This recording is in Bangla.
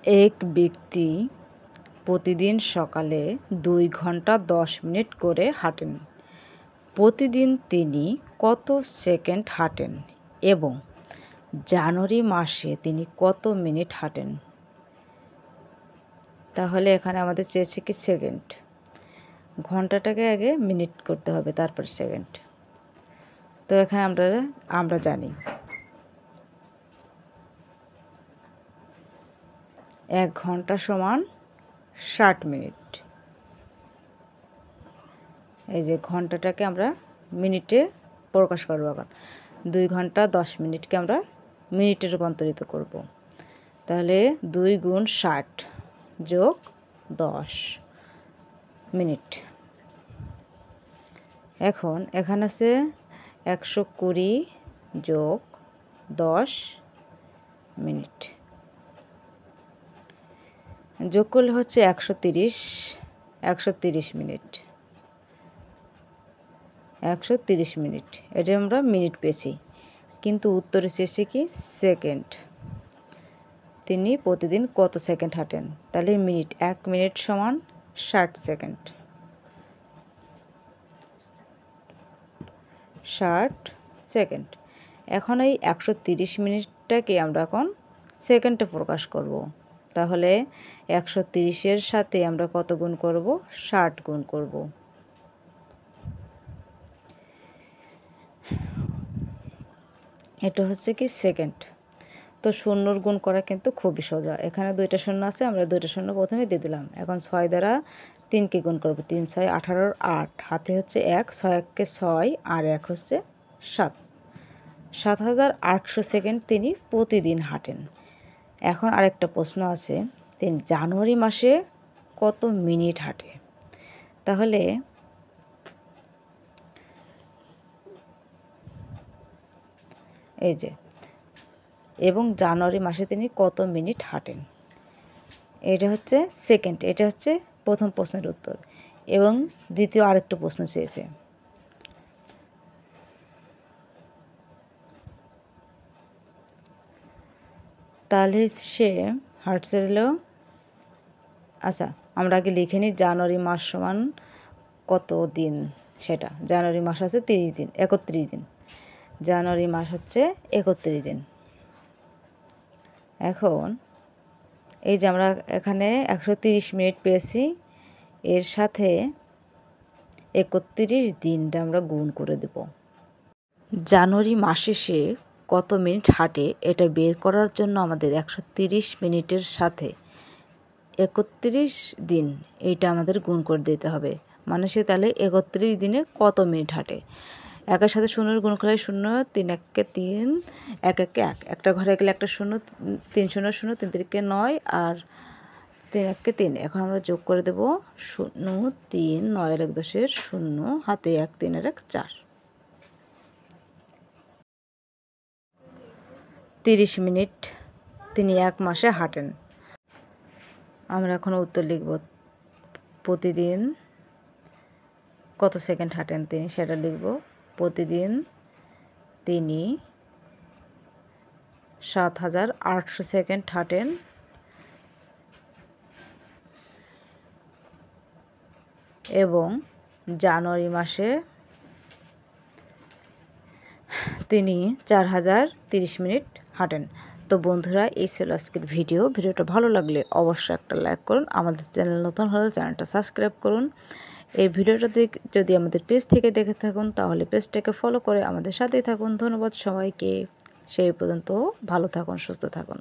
এক ব্যক্তি প্রতিদিন সকালে 2 ঘন্টা 10 মিনিট করে হাঁটেন। প্রতিদিন তিনি কত সেকেন্ড হাঁটেন এবং জানুয়ারি মাসে তিনি কত মিনিট হাঁটেন? তাহলে এখানে আমাদের চেয়েছে কি সেকেন্ড। ঘন্টাটাকে আগে মিনিট করতে হবে, তারপর সেকেন্ড। তো এখানে আমরা জানি 1 ঘন্টা সমান 60 মিনিট। এই যে ঘন্টাটাকে আমরা মিনিটে প্রকাশ করবো। এখন 2 ঘন্টা 10 মিনিটকে আমরা মিনিটে রূপান্তরিত করব। তাহলে 2 গুণ 60 যোগ 10 মিনিট। এখন এখানে আছে 120 যোগ 10 মিনিট, যোগ করলে হচ্ছে 130 মিনিট। 130 মিনিট, এটা আমরা মিনিট পেয়েছি, কিন্তু উত্তরে চেয়েছি কি সেকেন্ড। তিনি প্রতিদিন কত সেকেন্ড হাঁটেন? তাহলে মিনিট, 1 মিনিট সমান 60 সেকেন্ড। 60 সেকেন্ড। এখন এই 130 মিনিটটাকে আমরা এখন সেকেন্ডে প্রকাশ করব। তাহলে 130-এর সাথে আমরা কত গুণ করব? 60 গুণ করব। এটা হচ্ছে কি সেকেন্ড। তো শূন্যর গুণ করা কিন্তু খুবই সোজা। এখানে 2টা শূন্য আছে, আমরা 2টা শূন্য প্রথমে দিয়ে দিলাম। এখন 6 দ্বারা 3কে গুণ করব। 3 6 18, 8 হাতে হচ্ছে 1, 6 1 6 আর 1 হচ্ছে 7। 7800 সেকেন্ড তিনি প্রতিদিন হাঁটেন। এখন আরেকটা প্রশ্ন আছে, তিনি জানুয়ারি মাসে কত মিনিট হাঁটে? তাহলে এই যে, এবং জানুয়ারি মাসে তিনি কত মিনিট হাঁটেন, এটা হচ্ছে সেকেন্ড। এটা হচ্ছে প্রথম প্রশ্নের উত্তর। এবং দ্বিতীয় আরেকটা প্রশ্ন চেয়েছে, তাহলে সে হাঁটছে হলো, আচ্ছা আমরা আগে লিখে নিই জানুয়ারি মাস সমান কত দিন। সেটা জানুয়ারি মাস আছে 30 দিন, 31 দিন। জানুয়ারি মাস হচ্ছে 31 দিন। এখন এই যে আমরা এখানে 130 মিনিট পেয়েছি, এর সাথে 31 দিনটা আমরা গুণ করে দেব। জানুয়ারি মাসে সে কত মিনিট হাঁটে এটা বের করার জন্য আমাদের 130 মিনিটের সাথে 31 দিন এইটা আমাদের গুণ করে দিতে হবে। মানে সে তাহলে 31 দিনে কত মিনিট হাঁটে। 1-এর সাথে 0-এর গুণ করলে 0, 3 1-কে 3, 1 1-কে 1, একটা ঘরে গেলে একটা 0, 3 0 0, 3 3-কে 9 আর 3 1-কে 3। এখন আমরা যোগ করে দেব 0 3 9 1 10 0 হাতে 1 3 1 4। 30 মিনিট তিনি 1 মাসে হাঁটেন। আমরা এখন উত্তর লিখব, প্রতিদিন কত সেকেন্ড হাঁটেন তিনি সেটা লিখব। প্রতিদিন তিনি 7800 সেকেন্ড হাঁটেন এবং জানুয়ারি মাসে তিনি 4030 মিনিট হাঁটেন। তো বন্ধুরা, এই ছিল আজকের ভিডিওটা ভালো লাগলে অবশ্যই একটা লাইক করুন। আমাদের চ্যানেল নতুন হলে চ্যানেলটা সাবস্ক্রাইব করুন। এই ভিডিওটা যদি আমাদের পেজ থেকে দেখে থাকুন তাহলে পেজটাকে ফলো করে আমাদের সাথেই থাকুন। ধন্যবাদ সবাইকে। সেই পর্যন্ত ভালো থাকুন, সুস্থ থাকুন।